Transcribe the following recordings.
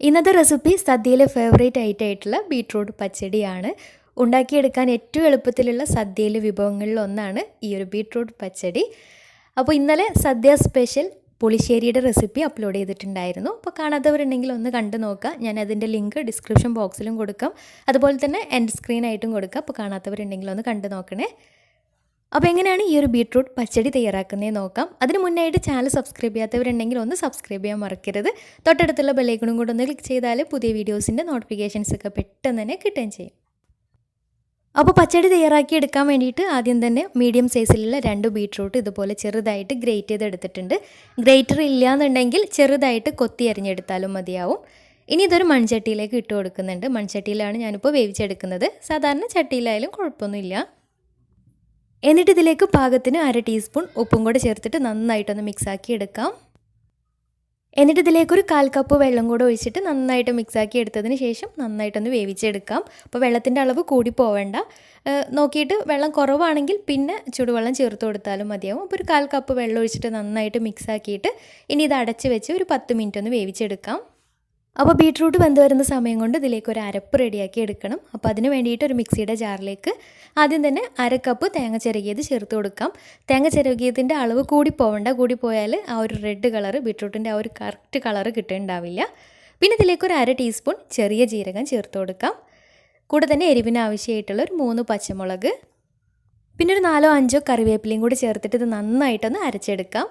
ഇന്നത്തെ recipe സദ്യയിലെ favourite ആയിട്ടുള്ള beetroot പച്ചടിയാണ്. ഉണ്ടാക്കിയെടുക്കാൻ ഏറ്റവും എളുപ്പത്തിലുള്ള സദ്യയിലെ വിഭവങ്ങളിൽ ഒന്നാണ് ഈ ഒരു ബീട്രൂട്ട് പച്ചടി. അപ്പോൾ ഇന്നലെ സദ്യ സ്പെഷ്യൽ പുളിശ്ശേരിയുടെ റെസിപ്പി അപ്ലോഡ് ചെയ്തിട്ടുണ്ടായിരുന്നു. അപ്പോൾ കാണാത്തവരുണ്ടെങ്കിൽ ഒന്ന് കണ്ടു നോക്കുക. ഞാൻ അതിൻ്റെ ലിങ്ക് ഡിസ്ക്രിപ്ഷൻ ബോക്സിലും കൊടുക്കാം, അതുപോലെ തന്നെ എൻഡ് സ്ക്രീനായിട്ടും കൊടുക്കാം. അപ്പോൾ കാണാത്തവരുണ്ടെങ്കിൽ ഒന്ന് കണ്ടു നോക്കണേ. അപ്പോൾ എങ്ങനെയാണ് ഈ ഒരു ബീട്രൂട്ട് പച്ചടി തയ്യാറാക്കുന്നതെന്ന് നോക്കാം. അതിന് മുന്നായിട്ട് ചാനൽ സബ്സ്ക്രൈബ് ചെയ്യാത്തവരുണ്ടെങ്കിൽ ഒന്ന് സബ്സ്ക്രൈബ് ചെയ്യാൻ മറക്കരുത്. തൊട്ടടുത്തുള്ള ബെല്ലൈക്കണും കൂടെ ഒന്ന് ക്ലിക്ക് ചെയ്താൽ പുതിയ വീഡിയോസിൻ്റെ നോട്ടിഫിക്കേഷൻസ് ഒക്കെ പെട്ടെന്ന് തന്നെ കിട്ടുകയും ചെയ്യും. അപ്പോൾ പച്ചടി തയ്യാറാക്കി എടുക്കാൻ വേണ്ടിയിട്ട് ആദ്യം തന്നെ മീഡിയം സൈസിലുള്ള 2 ബീട്രൂട്ട് ഇതുപോലെ ചെറുതായിട്ട് ഗ്രേറ്റ് ചെയ്തെടുത്തിട്ടുണ്ട്. ഗ്രേറ്റർ ഇല്ലയെന്നുണ്ടെങ്കിൽ ചെറുതായിട്ട് കൊത്തി അരിഞ്ഞെടുത്താലും മതിയാവും. ഇനി ഇതൊരു മൺചട്ടിയിലേക്ക് ഇട്ട് കൊടുക്കുന്നുണ്ട്. മൺചട്ടിയിലാണ് ഞാനിപ്പോൾ വേവിച്ചെടുക്കുന്നത്. സാധാരണ ചട്ടിയിലായാലും കുഴപ്പമൊന്നുമില്ല. എന്നിട്ട് ഇതിലേക്ക് പാകത്തിന് 1/2 ടീസ്പൂൺ ഉപ്പും കൂടെ ചേർത്തിട്ട് നന്നായിട്ടൊന്ന് മിക്സാക്കി എടുക്കാം. എന്നിട്ട് ഇതിലേക്കൊരു 1/4 കപ്പ് വെള്ളം കൂടെ ഒഴിച്ചിട്ട് നന്നായിട്ട് മിക്സാക്കി എടുത്തതിന് ശേഷം നന്നായിട്ടൊന്ന് വേവിച്ചെടുക്കാം. അപ്പോൾ വെള്ളത്തിൻ്റെ അളവ് കൂടി പോവേണ്ട, നോക്കിയിട്ട് വെള്ളം കുറവാണെങ്കിൽ പിന്നെ ചൂടുവെള്ളം ചേർത്ത് കൊടുത്താലും മതിയാവും. അപ്പോൾ ഒരു 1/4 കപ്പ് വെള്ളം ഒഴിച്ചിട്ട് നന്നായിട്ട് മിക്സാക്കിയിട്ട് ഇനി ഇത് അടച്ച് വെച്ച് ഒരു 10 മിനിറ്റ് ഒന്ന് വേവിച്ചെടുക്കാം. അപ്പോൾ ബീട്രൂട്ട് വെന്ത് വരുന്ന സമയം കൊണ്ട് ഇതിലേക്ക് ഒരു അരപ്പ് റെഡിയാക്കി എടുക്കണം. അപ്പോൾ അതിന് വേണ്ടിയിട്ട് ഒരു മിക്സിയുടെ ജാറിലേക്ക് ആദ്യം തന്നെ 1/2 കപ്പ് തേങ്ങ ചിരകിയത് ചേർത്ത് കൊടുക്കാം. തേങ്ങ ചിരകിയതിൻ്റെ അളവ് കൂടി പോകണ്ട, കൂടി പോയാൽ ആ ഒരു റെഡ് കളറ് ബീട്രൂട്ടിൻ്റെ ആ ഒരു കറക്റ്റ് കളറ് കിട്ടുന്നുണ്ടാവില്ല. പിന്നെ ഇതിലേക്ക് ഒരു 1/2 ടീസ്പൂൺ ചെറിയ ജീരകം ചേർത്ത് കൊടുക്കാം. കൂടെ തന്നെ എരിവിന് ആവശ്യമായിട്ടുള്ള ഒരു 3 പച്ചമുളക്, പിന്നെ ഒരു 4-5 കറിവേപ്പിലയും കൂടി ചേർത്തിട്ട് ഇത് നന്നായിട്ടൊന്ന് അരച്ചെടുക്കാം.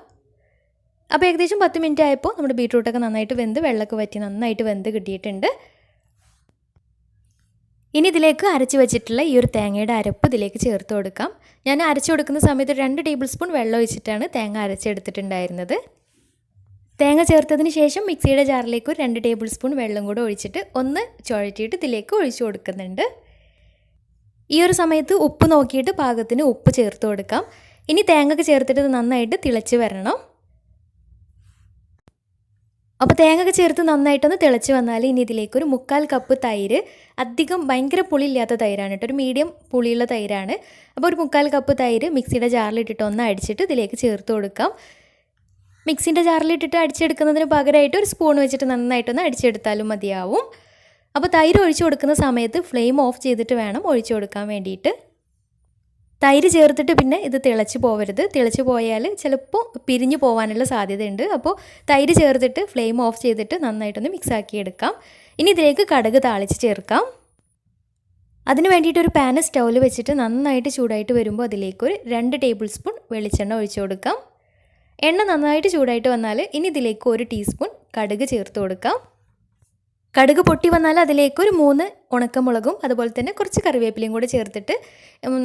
അപ്പോൾ ഏകദേശം 10 മിനിറ്റ് ആയപ്പോൾ നമ്മുടെ ബീട്രൂട്ടൊക്കെ നന്നായിട്ട് വെന്ത് വെള്ളമൊക്കെ വറ്റി നന്നായിട്ട് വെന്ത് കിട്ടിയിട്ടുണ്ട്. ഇനി ഇതിലേക്ക് അരച്ച് വെച്ചിട്ടുള്ള ഈ ഒരു തേങ്ങയുടെ അരപ്പ് ഇതിലേക്ക് ചേർത്ത് കൊടുക്കാം. ഞാൻ അരച്ച് കൊടുക്കുന്ന സമയത്ത് 2 ടേബിൾ സ്പൂൺ വെള്ളം ഒഴിച്ചിട്ടാണ് തേങ്ങ അരച്ചെടുത്തിട്ടുണ്ടായിരുന്നത്. തേങ്ങ ചേർത്തതിന് ശേഷം മിക്സിയുടെ ജാറിലേക്ക് ഒരു 2 ടേബിൾ സ്പൂൺ വെള്ളം കൂടെ ഒഴിച്ചിട്ട് ഒന്ന് ചുഴറ്റിയിട്ട് ഇതിലേക്ക് ഒഴിച്ചു കൊടുക്കുന്നുണ്ട്. ഈ ഒരു സമയത്ത് ഉപ്പ് നോക്കിയിട്ട് പാകത്തിന് ഉപ്പ് ചേർത്ത് കൊടുക്കാം. ഇനി തേങ്ങ ചേർത്തിട്ട് നന്നായിട്ട് തിളച്ച് വരണം. അപ്പോൾ തേങ്ങ ചേർത്ത് നന്നായിട്ടൊന്ന് തിളച്ച് വന്നാൽ ഇനി ഇതിലേക്ക് ഒരു 1/4 കപ്പ് തൈര്, അധികം ഭയങ്കര പുളിയില്ലാത്ത തൈരാണ് കേട്ടോ, ഒരു മീഡിയം പുളിയുള്ള തൈരാണ്. അപ്പോൾ ഒരു 1/4 കപ്പ് തൈര് മിക്സിയുടെ ജാറിലിട്ടിട്ട് ഒന്ന് അടിച്ചിട്ട് ഇതിലേക്ക് ചേർത്ത് കൊടുക്കാം. മിക്സിൻ്റെ ജാറിലിട്ടിട്ട് അടിച്ചെടുക്കുന്നതിന് പകരമായിട്ട് ഒരു സ്പൂൺ വെച്ചിട്ട് നന്നായിട്ടൊന്ന് അടിച്ചെടുത്താലും മതിയാവും. അപ്പോൾ തൈര് ഒഴിച്ചു കൊടുക്കുന്ന സമയത്ത് ഫ്ലെയിം ഓഫ് ചെയ്തിട്ട് വേണം ഒഴിച്ചു കൊടുക്കാൻ വേണ്ടിയിട്ട്. തൈര് ചേർത്തിട്ട് പിന്നെ ഇത് തിളച്ച് പോവരുത്. തിളച്ച് പോയാൽ ചിലപ്പോൾ പിരിഞ്ഞു പോകാനുള്ള സാധ്യതയുണ്ട്. അപ്പോൾ തൈര് ചേർത്തിട്ട് ഫ്ലെയിം ഓഫ് ചെയ്തിട്ട് നന്നായിട്ടൊന്ന് മിക്സാക്കി എടുക്കാം. ഇനി ഇതിലേക്ക് കടുക് താളിച്ച് ചേർക്കാം. അതിന് വേണ്ടിയിട്ട് ഒരു പാന് സ്റ്റൗവിൽ വെച്ചിട്ട് നന്നായിട്ട് ചൂടായിട്ട് വരുമ്പോൾ അതിലേക്ക് ഒരു 2 ടേബിൾ സ്പൂൺ വെളിച്ചെണ്ണ ഒഴിച്ചു കൊടുക്കാം. എണ്ണ നന്നായിട്ട് ചൂടായിട്ട് വന്നാൽ ഇനി ഇതിലേക്ക് 1 ടീസ്പൂൺ കടുക് ചേർത്ത് കൊടുക്കാം. കടുക് പൊട്ടി വന്നാൽ അതിലേക്ക് ഒരു 3 ഉണക്കമുളകും അതുപോലെ തന്നെ കുറച്ച് കറിവേപ്പിലയും കൂടെ ചേർത്തിട്ട്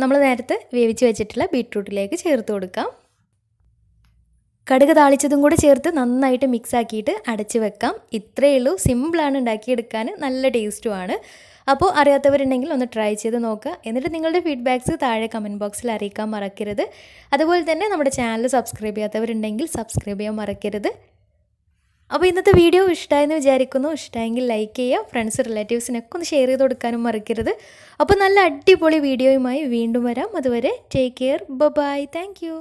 നമ്മൾ നേരത്തെ വേവിച്ച് വെച്ചിട്ടുള്ള ബീട്രൂട്ടിലേക്ക് ചേർത്ത് കൊടുക്കാം. കടുക് താളിച്ചതും കൂടെ ചേർത്ത് നന്നായിട്ട് മിക്സ് ആക്കിയിട്ട് അടച്ച് വെക്കാം. ഇത്രയേ ഉള്ളൂ, സിമ്പിളാണ് ഉണ്ടാക്കിയെടുക്കാൻ, നല്ല ടേസ്റ്റുമാണ്. അപ്പോൾ അറിയാത്തവരുണ്ടെങ്കിൽ ഒന്ന് ട്രൈ ചെയ്ത് നോക്കുക. എന്നിട്ട് നിങ്ങളുടെ ഫീഡ്ബാക്ക്സ് താഴെ കമൻറ്റ് ബോക്സിൽ അറിയിക്കാൻ മറക്കരുത്. അതുപോലെ തന്നെ നമ്മുടെ ചാനൽ സബ്സ്ക്രൈബ് ചെയ്യാത്തവരുണ്ടെങ്കിൽ സബ്സ്ക്രൈബ് ചെയ്യാൻ മറക്കരുത്. അപ്പോൾ ഇന്നത്തെ വീഡിയോ ഇഷ്ടമായെന്ന് വിചാരിക്കുന്നു. ഇഷ്ടമായെങ്കിൽ ലൈക്ക് ചെയ്യുക, ഫ്രണ്ട്സ് റിലേറ്റീവ്സിനൊക്കെ ഒന്ന് ഷെയർ ചെയ്ത് കൊടുക്കാനും മറക്കരുത്. അപ്പോൾ നല്ല അടിപൊളി വീഡിയോയുമായി വീണ്ടും വരാം. അതുവരെ take care, bye, thank U.